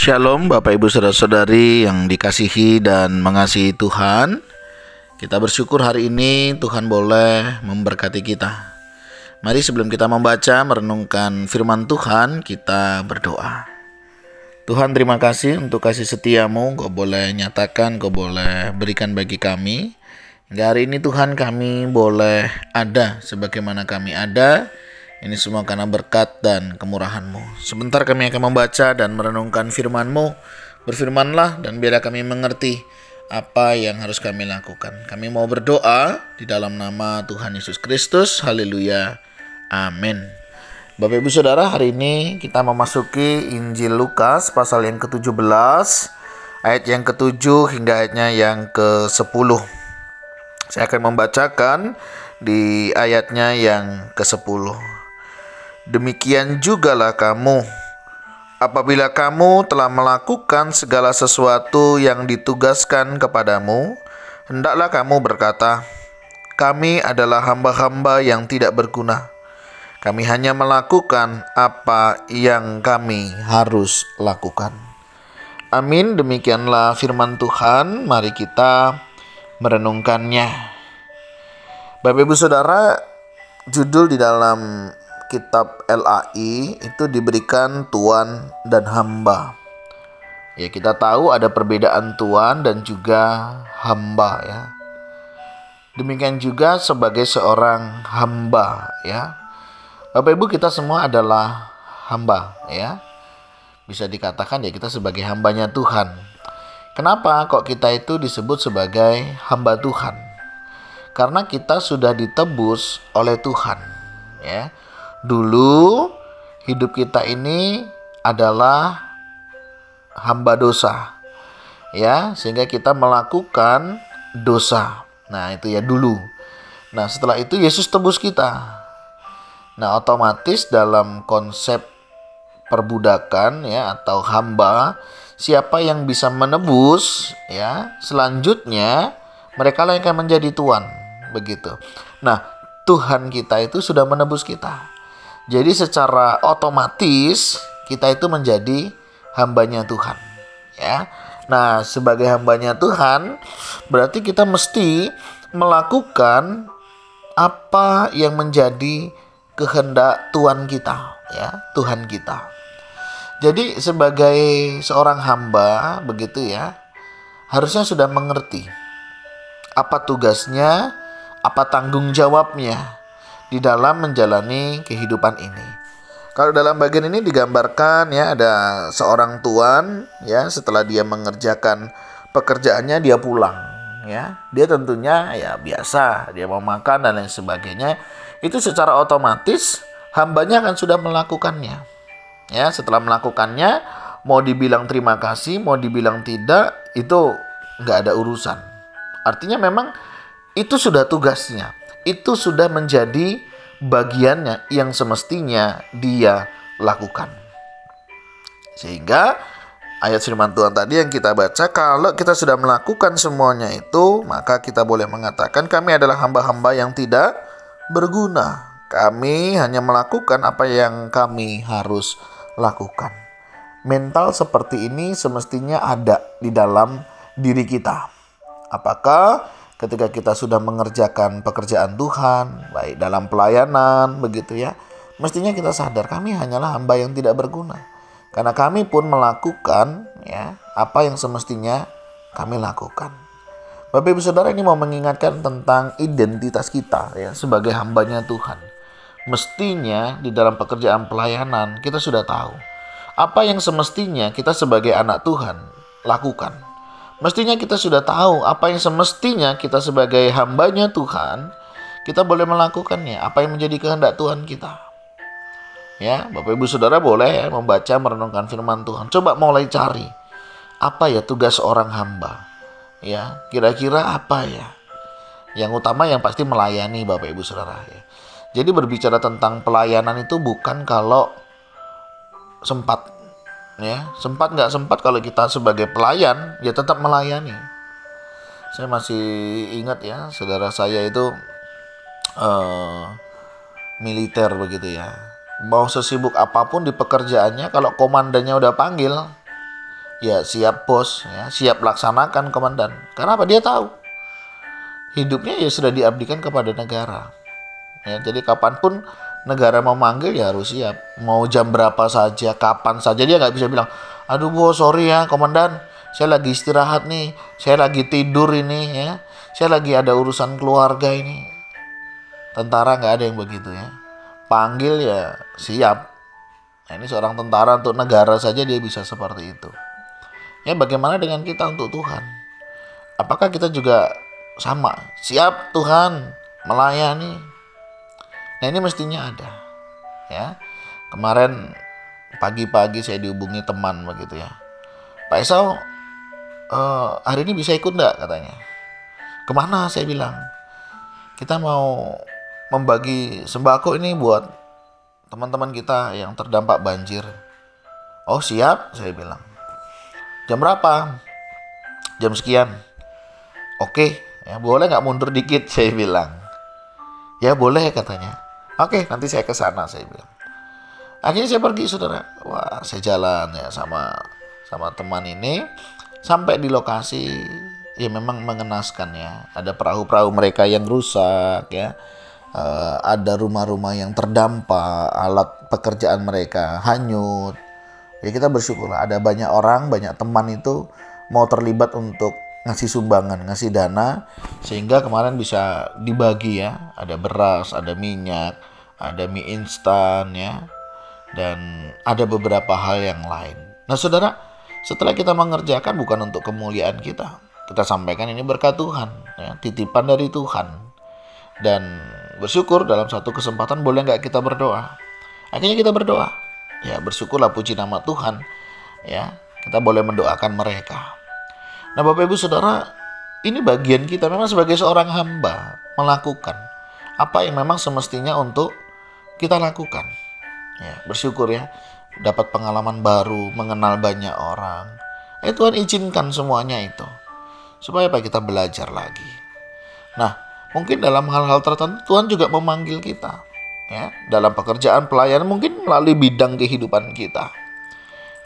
Shalom Bapak Ibu Saudara-saudari yang dikasihi dan mengasihi Tuhan. Kita bersyukur hari ini Tuhan boleh memberkati kita. Mari sebelum kita membaca merenungkan firman Tuhan, kita berdoa. Tuhan, terima kasih untuk kasih setiamu. Kau boleh nyatakan, Kau boleh berikan bagi kami. Hingga hari ini Tuhan, kami boleh ada sebagaimana kami ada. Ini semua karena berkat dan kemurahan-Mu. Sebentar kami akan membaca dan merenungkan firman-Mu. Berfirmanlah dan biarlah kami mengerti apa yang harus kami lakukan. Kami mau berdoa di dalam nama Tuhan Yesus Kristus. Haleluya. Amin. Bapak Ibu Saudara, hari ini kita memasuki Injil Lukas pasal yang ke-17, ayat yang ke-7 hingga ayatnya yang ke-10. Saya akan membacakan di ayatnya yang ke-10. Demikian jugalah kamu, apabila kamu telah melakukan segala sesuatu yang ditugaskan kepadamu, hendaklah kamu berkata, kami adalah hamba-hamba yang tidak berguna. Kami hanya melakukan apa yang kami harus lakukan. Amin. Demikianlah firman Tuhan. Mari kita merenungkannya. Bapak Ibu Saudara, judul di dalam kitab LAI itu diberikan tuan dan hamba. Ya, kita tahu ada perbedaan tuan dan juga hamba ya. Demikian juga sebagai seorang hamba ya. Bapak Ibu, kita semua adalah hamba ya. Bisa dikatakan ya kita sebagai hambanya Tuhan. Kenapa kok kita itu disebut sebagai hamba Tuhan? Karena kita sudah ditebus oleh Tuhan ya. Dulu hidup kita ini adalah hamba dosa ya, sehingga kita melakukan dosa. Nah, itu ya dulu. Nah, setelah itu Yesus tebus kita. Nah, otomatis dalam konsep perbudakan ya atau hamba, siapa yang bisa menebus ya, selanjutnya mereka lah yang akan menjadi tuan, begitu. Nah, Tuhan kita itu sudah menebus kita. Jadi secara otomatis kita itu menjadi hambanya Tuhan ya. Nah, sebagai hambanya Tuhan berarti kita mesti melakukan apa yang menjadi kehendak Tuhan kita ya, Tuhan kita. Jadi sebagai seorang hamba begitu ya, harusnya sudah mengerti apa tugasnya, apa tanggung jawabnya di dalam menjalani kehidupan ini. Kalau dalam bagian ini digambarkan ya, ada seorang tuan ya, setelah dia mengerjakan pekerjaannya dia pulang ya. Dia tentunya ya biasa, dia mau makan dan lain sebagainya. Itu secara otomatis hambanya akan sudah melakukannya. Ya, setelah melakukannya mau dibilang terima kasih, mau dibilang tidak, itu nggak ada urusan. Artinya memang itu sudah tugasnya. Itu sudah menjadi bagiannya yang semestinya dia lakukan. Sehingga ayat firman Tuhan tadi yang kita baca, kalau kita sudah melakukan semuanya itu, maka kita boleh mengatakan kami adalah hamba-hamba yang tidak berguna. Kami hanya melakukan apa yang kami harus lakukan. Mental seperti ini semestinya ada di dalam diri kita. Apakah ketika kita sudah mengerjakan pekerjaan Tuhan, baik dalam pelayanan, begitu ya, mestinya kita sadar kami hanyalah hamba yang tidak berguna. Karena kami pun melakukan ya apa yang semestinya kami lakukan. Bapak Ibu Saudara, ini mau mengingatkan tentang identitas kita ya sebagai hambanya Tuhan. Mestinya di dalam pekerjaan pelayanan kita sudah tahu apa yang semestinya kita sebagai anak Tuhan lakukan. Mestinya kita sudah tahu apa yang semestinya kita sebagai hambanya Tuhan, kita boleh melakukannya, apa yang menjadi kehendak Tuhan kita. Ya, Bapak Ibu Saudara boleh ya, membaca, merenungkan firman Tuhan. Coba mulai cari, apa ya tugas orang hamba? Ya, kira-kira apa ya? Yang utama yang pasti melayani Bapak Ibu Saudara. Ya. Jadi berbicara tentang pelayanan itu bukan kalau sempat. Ya, sempat nggak sempat, kalau kita sebagai pelayan ya tetap melayani. Saya masih ingat ya, saudara saya itu militer begitu ya. Mau sesibuk apapun di pekerjaannya, kalau komandannya udah panggil ya siap bos, ya siap laksanakan komandan. Karena apa? Dia tahu hidupnya ya sudah diabdikan kepada negara. Ya, jadi kapanpun negara mau manggil ya harus siap. Mau jam berapa saja, kapan saja, dia nggak bisa bilang, aduh bos sorry ya komandan, saya lagi istirahat nih, saya lagi tidur ini ya, saya lagi ada urusan keluarga ini. Tentara nggak ada yang begitu ya. Panggil ya siap. Nah, ini seorang tentara untuk negara saja dia bisa seperti itu. Ya bagaimana dengan kita untuk Tuhan? Apakah kita juga sama? Siap Tuhan melayani. Nah ini mestinya ada. Ya kemarin pagi-pagi saya dihubungi teman begitu ya. Pak Esau hari ini bisa ikut enggak katanya. Kemana saya bilang. Kita mau membagi sembako ini buat teman-teman kita yang terdampak banjir. Oh siap saya bilang. Jam berapa? Jam sekian. Oke, ya boleh nggak mundur dikit saya bilang. Ya boleh katanya. Oke, nanti saya ke sana saya bilang. Akhirnya saya pergi saudara. Wah, saya jalan ya sama teman ini sampai di lokasi ya memang mengenaskan ya. Ada perahu-perahu mereka yang rusak ya. Ada rumah-rumah yang terdampak, alat pekerjaan mereka hanyut. Ya kita bersyukur ada banyak orang, banyak teman itu mau terlibat untuk ngasih sumbangan, ngasih dana sehingga kemarin bisa dibagi ya. Ada beras, ada minyak, ada mie instan ya. Dan ada beberapa hal yang lain. Nah saudara, setelah kita mengerjakan bukan untuk kemuliaan kita. Kita sampaikan ini berkat Tuhan ya, titipan dari Tuhan. Dan bersyukur dalam satu kesempatan boleh nggak kita berdoa. Akhirnya kita berdoa. Ya bersyukurlah puji nama Tuhan. Ya kita boleh mendoakan mereka. Nah Bapak Ibu Saudara, ini bagian kita memang sebagai seorang hamba melakukan apa yang memang semestinya untuk kita lakukan. Ya bersyukur ya dapat pengalaman baru, mengenal banyak orang. Tuhan izinkan semuanya itu supaya apa kita belajar lagi. Nah mungkin dalam hal-hal tertentu Tuhan juga memanggil kita. Ya, dalam pekerjaan pelayanan mungkin melalui bidang kehidupan kita.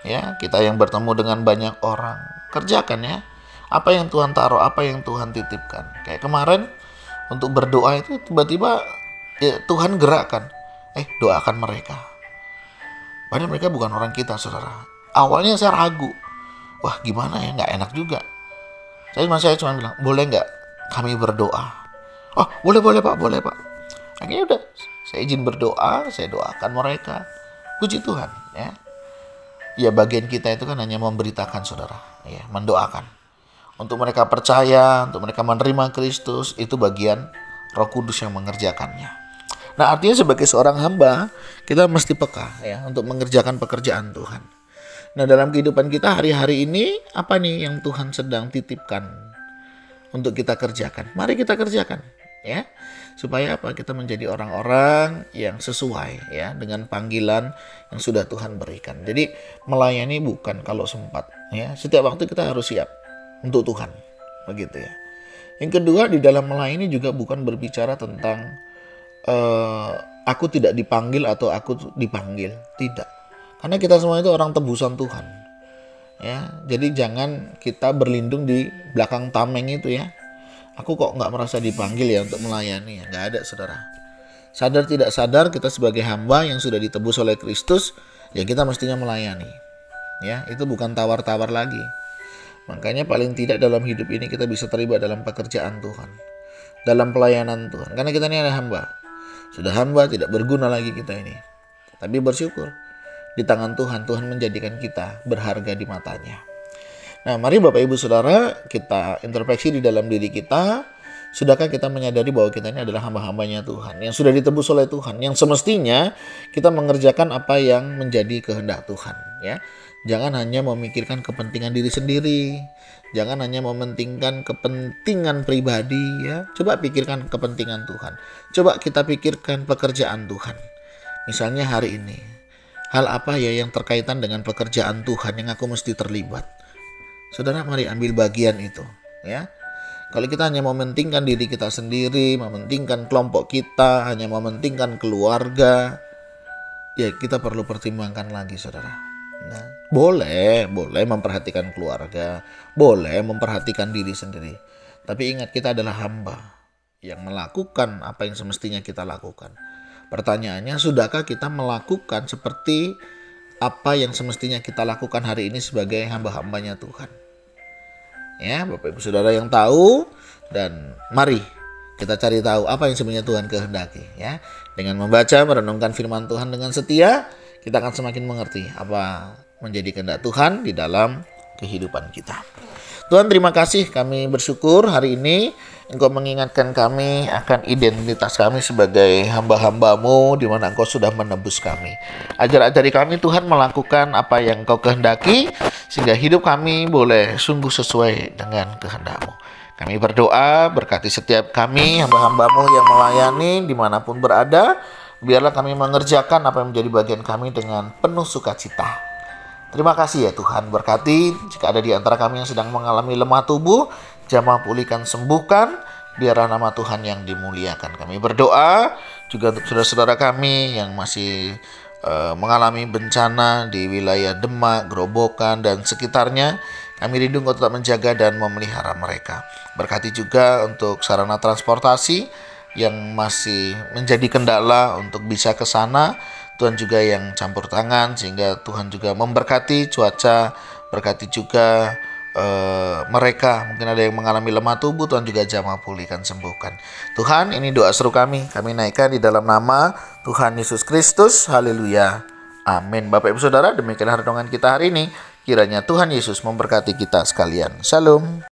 Ya, kita yang bertemu dengan banyak orang, kerjakan ya. Apa yang Tuhan taruh, apa yang Tuhan titipkan. Kayak kemarin untuk berdoa itu tiba-tiba ya, Tuhan gerakkan. Doakan mereka. Padahal mereka bukan orang kita, saudara. Awalnya saya ragu. Wah, gimana ya? Nggak enak juga. Saya cuma bilang, boleh nggak kami berdoa? Oh, boleh Pak, boleh Pak. Akhirnya udah. Saya izin berdoa, saya doakan mereka. Puji Tuhan, ya. Ya bagian kita itu kan hanya memberitakan saudara, ya, mendoakan. Untuk mereka percaya, untuk mereka menerima Kristus, itu bagian Roh Kudus yang mengerjakannya. Nah, artinya sebagai seorang hamba, kita mesti peka ya untuk mengerjakan pekerjaan Tuhan. Nah, dalam kehidupan kita hari-hari ini, apa nih yang Tuhan sedang titipkan untuk kita kerjakan? Mari kita kerjakan, ya. Supaya apa? Kita menjadi orang-orang yang sesuai ya dengan panggilan yang sudah Tuhan berikan. Jadi melayani bukan kalau sempat ya. Setiap waktu kita harus siap untuk Tuhan. Begitu ya. Yang kedua, di dalam melayani juga bukan berbicara tentang aku tidak dipanggil atau aku dipanggil. Tidak. Karena kita semua itu orang tebusan Tuhan. Ya, jadi jangan kita berlindung di belakang tameng itu ya. Aku kok nggak merasa dipanggil ya untuk melayani ya. Nggak ada saudara. Sadar tidak sadar kita sebagai hamba yang sudah ditebus oleh Kristus, ya kita mestinya melayani. Ya, itu bukan tawar-tawar lagi. Makanya paling tidak dalam hidup ini kita bisa terlibat dalam pekerjaan Tuhan. Dalam pelayanan Tuhan. Karena kita ini ada hamba. Sudah hamba tidak berguna lagi kita ini. Tapi bersyukur. Di tangan Tuhan, Tuhan menjadikan kita berharga di matanya. Nah, mari Bapak Ibu Saudara, kita introspeksi di dalam diri kita. Sudahkah kita menyadari bahwa kita ini adalah hamba-hambanya Tuhan, yang sudah ditebus oleh Tuhan, yang semestinya kita mengerjakan apa yang menjadi kehendak Tuhan. Ya, jangan hanya memikirkan kepentingan diri sendiri, jangan hanya mementingkan kepentingan pribadi. Ya, coba pikirkan kepentingan Tuhan. Coba kita pikirkan pekerjaan Tuhan. Misalnya hari ini, hal apa ya yang terkaitan dengan pekerjaan Tuhan yang aku mesti terlibat? Saudara, mari ambil bagian itu, ya. Kalau kita hanya mementingkan diri kita sendiri, mementingkan kelompok kita, hanya mementingkan keluarga, ya kita perlu pertimbangkan lagi, saudara. Nah, boleh memperhatikan keluarga, boleh memperhatikan diri sendiri. Tapi ingat, kita adalah hamba yang melakukan apa yang semestinya kita lakukan. Pertanyaannya, sudahkah kita melakukan seperti apa yang semestinya kita lakukan hari ini sebagai hamba-hambanya Tuhan? Ya, Bapak Ibu Saudara yang tahu, dan mari kita cari tahu apa yang sebenarnya Tuhan kehendaki, ya. Dengan membaca, merenungkan firman Tuhan dengan setia, kita akan semakin mengerti apa menjadi kehendak Tuhan di dalam kehidupan kita. Tuhan, terima kasih, kami bersyukur hari ini Engkau mengingatkan kami akan identitas kami sebagai hamba-hamba-Mu, di mana Engkau sudah menebus kami. Ajar-ajari kami Tuhan melakukan apa yang Engkau kehendaki, sehingga hidup kami boleh sungguh sesuai dengan kehendak-Mu. Kami berdoa, berkati setiap kami, hamba-hamba-Mu yang melayani dimanapun berada. Biarlah kami mengerjakan apa yang menjadi bagian kami dengan penuh sukacita. Terima kasih ya Tuhan, berkati jika ada di antara kami yang sedang mengalami lemah tubuh, jamah pulihkan, sembuhkan, biarlah nama Tuhan yang dimuliakan. Kami berdoa juga untuk saudara-saudara kami yang masih mengalami bencana di wilayah Demak, Grobogan, dan sekitarnya. Kami rindu Engkau tetap menjaga dan memelihara mereka. Berkati juga untuk sarana transportasi yang masih menjadi kendala untuk bisa ke sana. Tuhan juga yang campur tangan, sehingga Tuhan juga memberkati cuaca, berkati juga mereka. Mungkin ada yang mengalami lemah tubuh, Tuhan juga jamah pulihkan, sembuhkan. Tuhan, ini doa seru kami naikkan di dalam nama Tuhan Yesus Kristus. Haleluya, amin. Bapak Ibu Saudara, demikianlah renungan kita hari ini. Kiranya Tuhan Yesus memberkati kita sekalian. Shalom.